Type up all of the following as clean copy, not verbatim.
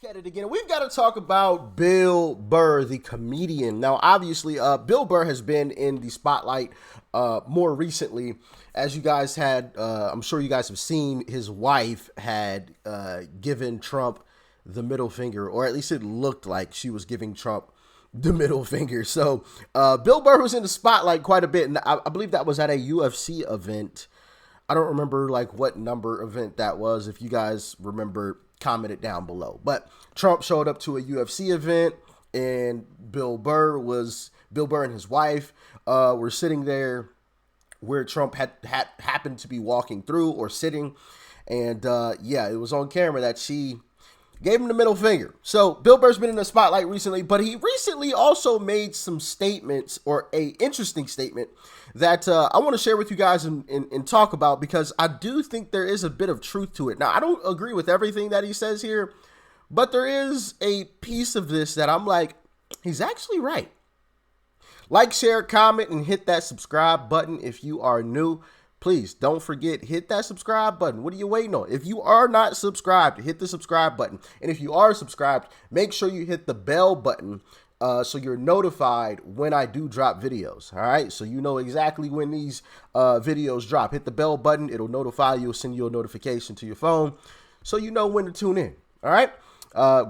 At it again. We've got to talk about Bill Burr, the comedian. Now, obviously, Bill Burr has been in the spotlight more recently. As you guys had, I'm sure you guys have seen, his wife had given Trump the middle finger, or at least it looked like she was giving Trump the middle finger. So Bill Burr was in the spotlight quite a bit, and I believe that was at a UFC event. I don't remember like what number event that was. If you guys remember, comment it down below. But Trump showed up to a UFC event, and Bill Burr and his wife were sitting there where Trump had happened to be walking through or sitting. And yeah, it was on camera that she gave him the middle finger. So Bill Burr's been in the spotlight recently, but he recently also made some statements, or a interesting statement that I want to share with you guys and talk about, because I do think there is a bit of truth to it. Now, I don't agree with everything that he says here, but there is a piece of this that I'm like, he's actually right. Like, share, comment, and hit that subscribe button if you are new. Please don't forget, hit that subscribe button. What are you waiting on? If you are not subscribed, hit the subscribe button. And if you are subscribed, make sure you hit the bell button so you're notified when I do drop videos. All right, so you know exactly when these videos drop. Hit the bell button. It'll notify you, send you a notification to your phone so you know when to tune in. All right,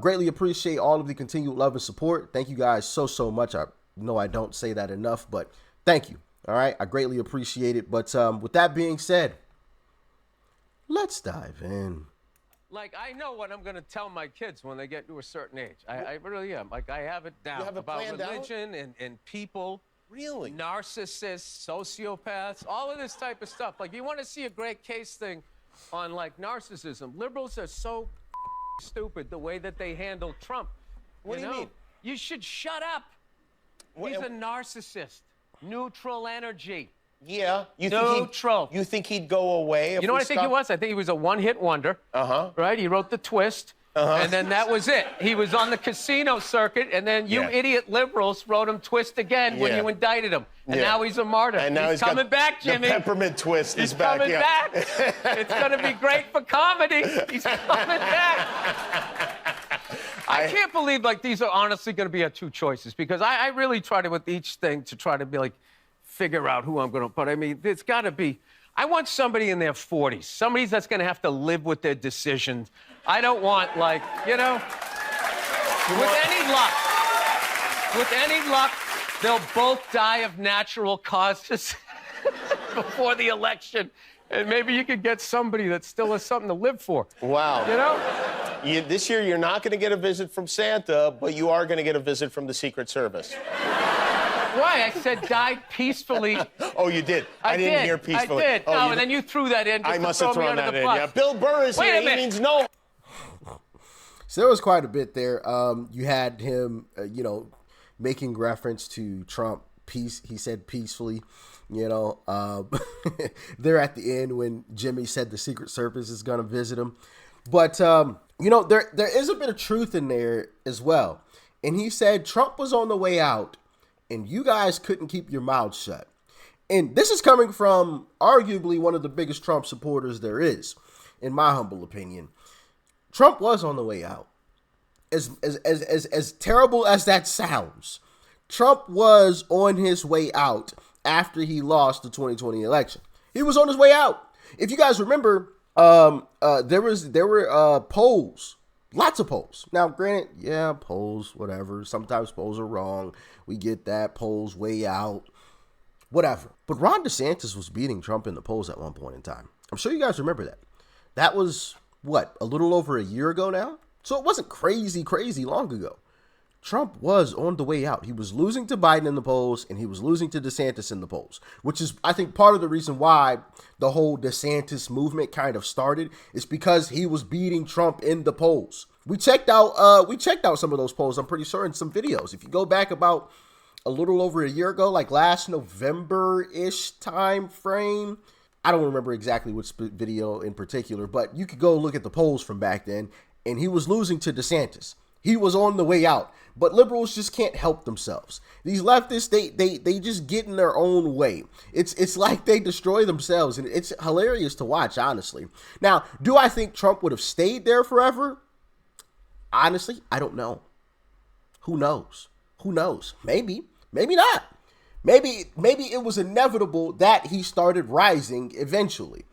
greatly appreciate all of the continued love and support. Thank you guys so much. I know I don't say that enough, but thank you. All right, I greatly appreciate it. But with that being said, let's dive in. Like, I know what I'm going to tell my kids when they get to a certain age. I really am. Like, I have it down about religion and people. Really? Narcissists, sociopaths, all of this type of stuff. Like, you want to see a great case thing on, like, narcissism. Liberals are so stupid the way that they handle Trump. What do you mean? You should shut up. He's a narcissist. Neutral energy. Yeah. Neutral. You think he'd go away? You know what I think he was? I think he was a one-hit wonder. Right? He wrote The Twist. And then that was it. He was on the casino circuit, and then you idiot liberals wrote him Twist again when you indicted him. And now he's a martyr. And now he's coming back, Jimmy. The peppermint twist is back. He's coming back. It's going to be great for comedy. He's coming back. I can't believe, like, these are honestly going to be our two choices, because I really try to, with each thing, to try to be like, figure out who I'm going to, but I mean, it's got to be, I want somebody in their 40s, somebody that's going to have to live with their decisions. I don't want, like, you know, with any luck, they'll both die of natural causes before the election. And maybe you could get somebody that still has something to live for. Wow. You know? This year, you're not going to get a visit from Santa, but you are going to get a visit from the Secret Service. Why? I said die peacefully. Oh, you did? I didn't hear peacefully. I did. Oh, and then you threw that in. I must have thrown that in, yeah. Bill Burr is here. He means no. So there was quite a bit there. You had him, you know, making reference to Trump. He said peacefully. You know, they're at the end when Jimmy said the Secret Service is going to visit him. But, you know, there is a bit of truth in there as well. And he said Trump was on the way out and you guys couldn't keep your mouths shut. And this is coming from arguably one of the biggest Trump supporters there is, in my humble opinion. Trump was on the way out. As terrible as that sounds, Trump was on his way out after he lost the 2020 election. He was on his way out. If you guys remember, there were polls, lots of polls. Now, granted, yeah, polls, whatever. Sometimes polls are wrong. We get that. Polls way out, whatever. But Ron DeSantis was beating Trump in the polls at one point in time. I'm sure you guys remember that. That was, what, a little over a year ago now? So it wasn't crazy long ago. Trump was on the way out. He was losing to Biden in the polls, and he was losing to DeSantis in the polls, which is, I think, part of the reason why the whole DeSantis movement kind of started, is because he was beating Trump in the polls. We checked out some of those polls, I'm pretty sure, in some videos. If you go back about a little over a year ago, like last November-ish time frame, I don't remember exactly which video in particular, but you could go look at the polls from back then, and he was losing to DeSantis. He was on the way out, but liberals just can't help themselves. These leftists, they just get in their own way. It's like they destroy themselves, and it's hilarious to watch, honestly. Now, do I think Trump would have stayed there forever? Honestly, I don't know. Who knows? Who knows? Maybe not. Maybe it was inevitable that he started rising eventually.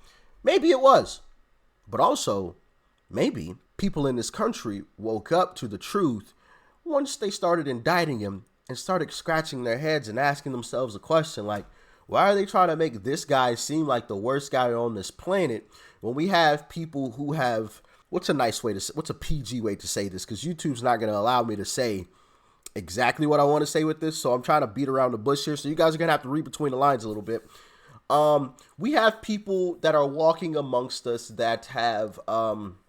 Maybe it was. But also, maybe people in this country woke up to the truth once they started indicting him and started scratching their heads and asking themselves a question like, why are they trying to make this guy seem like the worst guy on this planet when we have people who have, what's a PG way to say this? Because YouTube's not going to allow me to say exactly what I want to say with this, so I'm trying to beat around the bush here, so you guys are going to have to read between the lines a little bit. We have people that are walking amongst us that have done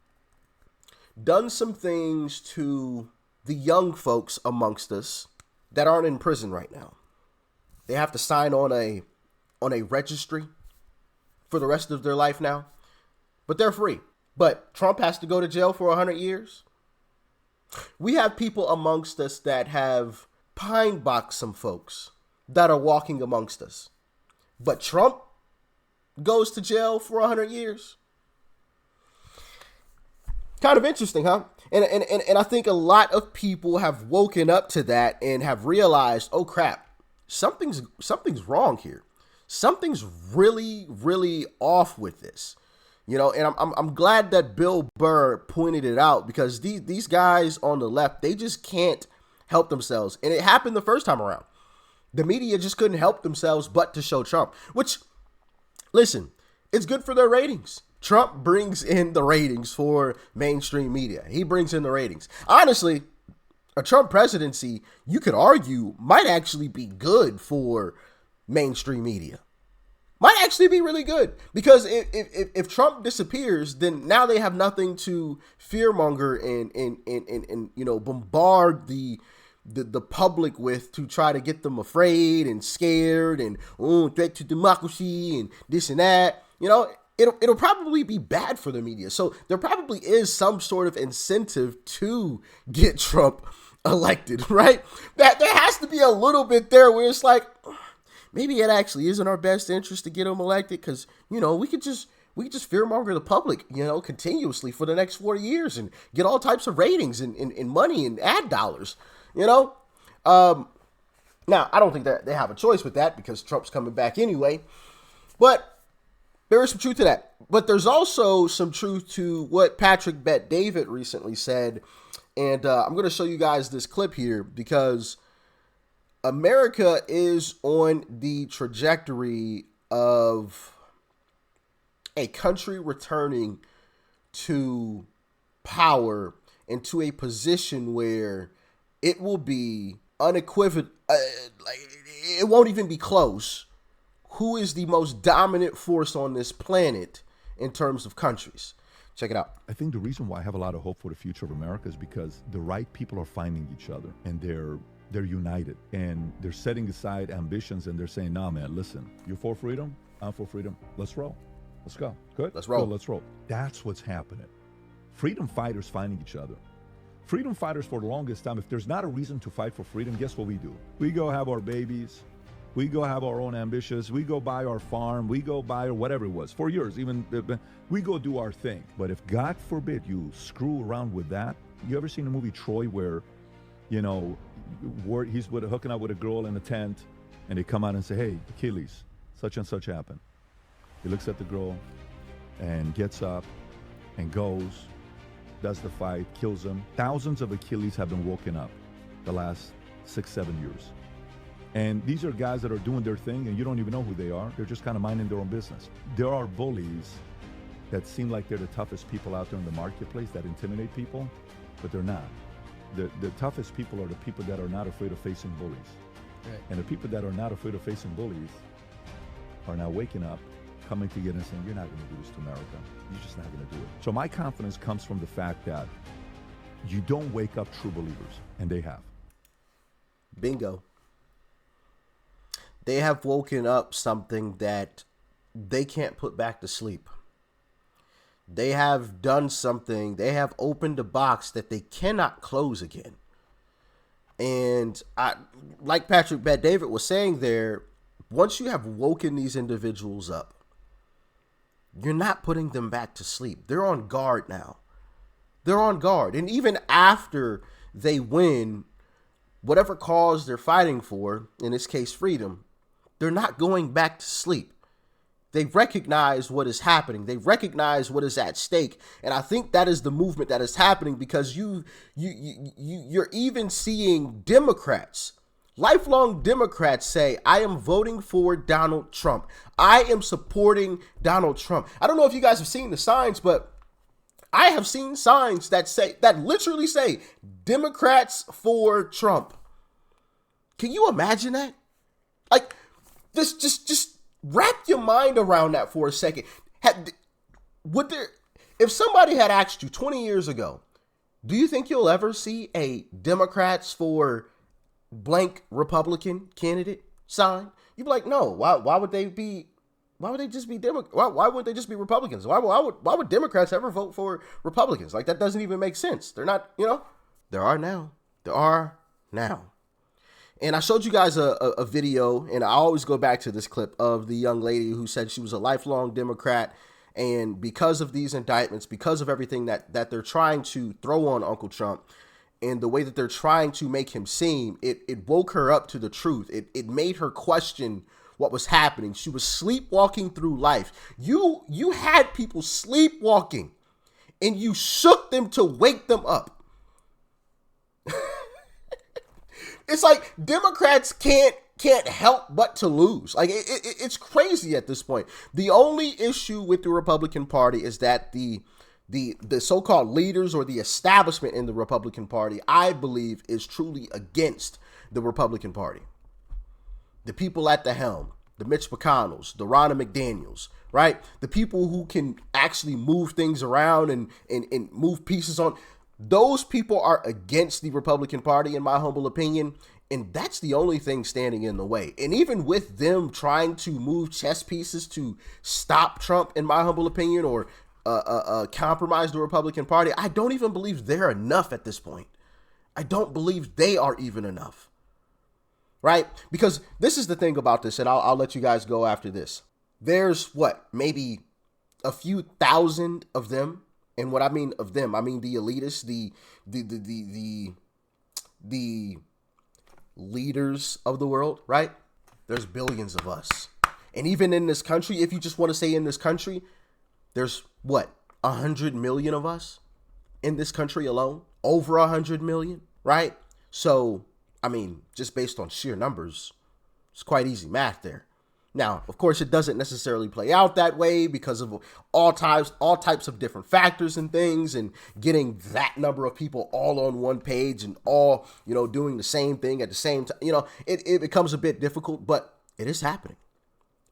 some things to the young folks amongst us that aren't in prison right now. They have to sign on a registry for the rest of their life now, but they're free. But Trump has to go to jail for 100 years. We have people amongst us that have pine boxed some folks that are walking amongst us. But Trump goes to jail for 100 years. Kind of interesting, huh? And I think a lot of people have woken up to that and have realized, oh crap, something's wrong here. Something's really, really off with this. You know, and I'm glad that Bill Burr pointed it out, because these guys on the left, they just can't help themselves. And it happened the first time around. The media just couldn't help themselves but to show Trump, which, listen, it's good for their ratings. Trump brings in the ratings for mainstream media. He brings in the ratings. Honestly, a Trump presidency, you could argue, might actually be good for mainstream media. Might actually be really good, because if Trump disappears, then now they have nothing to fearmonger and you know, bombard the public with, to try to get them afraid and scared and threat to democracy and this and that. You know, it'll probably be bad for the media. So there probably is some sort of incentive to get Trump elected, right? That there has to be a little bit there where it's like, maybe it actually is in our best interest to get him elected, because, you know, we could just fearmonger the public, you know, continuously for the next 40 years and get all types of ratings and money and ad dollars, you know. Now, I don't think that they have a choice with that, because Trump's coming back anyway. But there is some truth to that. But there's also some truth to what Patrick Bet-David recently said. And I'm going to show you guys this clip here, because America is on the trajectory of a country returning to power and to a position where it will be unequivocal, like it won't even be close, who is the most dominant force on this planet in terms of countries. Check it out. I think the reason why I have a lot of hope for the future of America is because the right people are finding each other, and they're united, and they're setting aside ambitions, and they're saying, nah, man, listen, you're for freedom, I'm for freedom, let's roll. Let's go. Good? Let's roll. Good, let's roll. That's what's happening. Freedom fighters finding each other. Freedom fighters, for the longest time, if there's not a reason to fight for freedom, guess what we do? We go have our babies. We go have our own ambitions. We go buy our farm. We go buy whatever it was. For years, even, we go do our thing. But if, God forbid, you screw around with that, you ever seen the movie Troy where, you know, he's hooking up with a girl in a tent, and they come out and say, hey, Achilles, such and such happened. He looks at the girl and gets up and goes, does the fight, kills him. Thousands of Achilles have been woken up the last 6-7 years. And these are guys that are doing their thing, and you don't even know who they are. They're just kind of minding their own business. There are bullies that seem like they're the toughest people out there in the marketplace that intimidate people, but they're not. The toughest people are the people that are not afraid of facing bullies. Right. And the people that are not afraid of facing bullies are now waking up, coming together and saying, you're not going to do this to America. You're just not going to do it. So my confidence comes from the fact that you don't wake up true believers, and they have. Bingo. They have woken up something that they can't put back to sleep. They have done something. They have opened a box that they cannot close again. And like Patrick Bet-David was saying there, once you have woken these individuals up, you're not putting them back to sleep. They're on guard now. They're on guard. And even after they win, whatever cause they're fighting for, in this case, freedom, they're not going back to sleep. They recognize what is happening. They recognize what is at stake. And I think that is the movement that is happening, because you're even seeing Democrats, lifelong Democrats, say, I am voting for Donald Trump. I am supporting Donald Trump. I don't know if you guys have seen the signs, but I have seen signs that literally say Democrats for Trump. Can you imagine that? Like, just wrap your mind around that for a second. If somebody had asked you 20 years ago, do you think you'll ever see a Democrats for blank Republican candidate sign? You'd be like, no. Why would they be? Why would they just be Why would they just be Republicans? Why would Democrats ever vote for Republicans? Like, that doesn't even make sense. They're not, There are now. And I showed you guys a video, and I always go back to this clip of the young lady who said she was a lifelong Democrat, and because of these indictments, because of everything that they're trying to throw on Uncle Trump, and the way that they're trying to make him seem, it woke her up to the truth. It made her question what was happening. She was sleepwalking through life. You had people sleepwalking, and you shook them to wake them up. It's like Democrats can't help but to lose. Like, it's crazy at this point. The only issue with the Republican Party is that the so-called leaders, or the establishment in the Republican Party, I believe, is truly against the Republican Party. The people at the helm, the Mitch McConnells, the Ronna McDaniels, right? The people who can actually move things around and move pieces on. Those people are against the Republican Party, in my humble opinion, and that's the only thing standing in the way. And even with them trying to move chess pieces to stop Trump, in my humble opinion, or compromise the Republican Party, I don't even believe they're enough at this point. I don't believe they are even enough, right? Because this is the thing about this, and I'll let you guys go after this. There's maybe a few thousand of them. And what I mean of them, I mean the elitists, the leaders of the world, right? There's billions of us. And even in this country, if you just want to say in this country, there's 100 million of us in this country alone? Over 100 million, right? So, I mean, just based on sheer numbers, it's quite easy math there. Now, of course, it doesn't necessarily play out that way because of all types of different factors and things, and getting that number of people all on one page and all, doing the same thing at the same time. It becomes a bit difficult, but it is happening.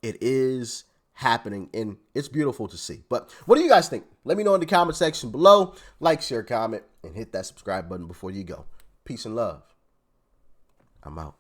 It is happening, and it's beautiful to see. But what do you guys think? Let me know in the comment section below. Like, share, comment, and hit that subscribe button before you go. Peace and love. I'm out.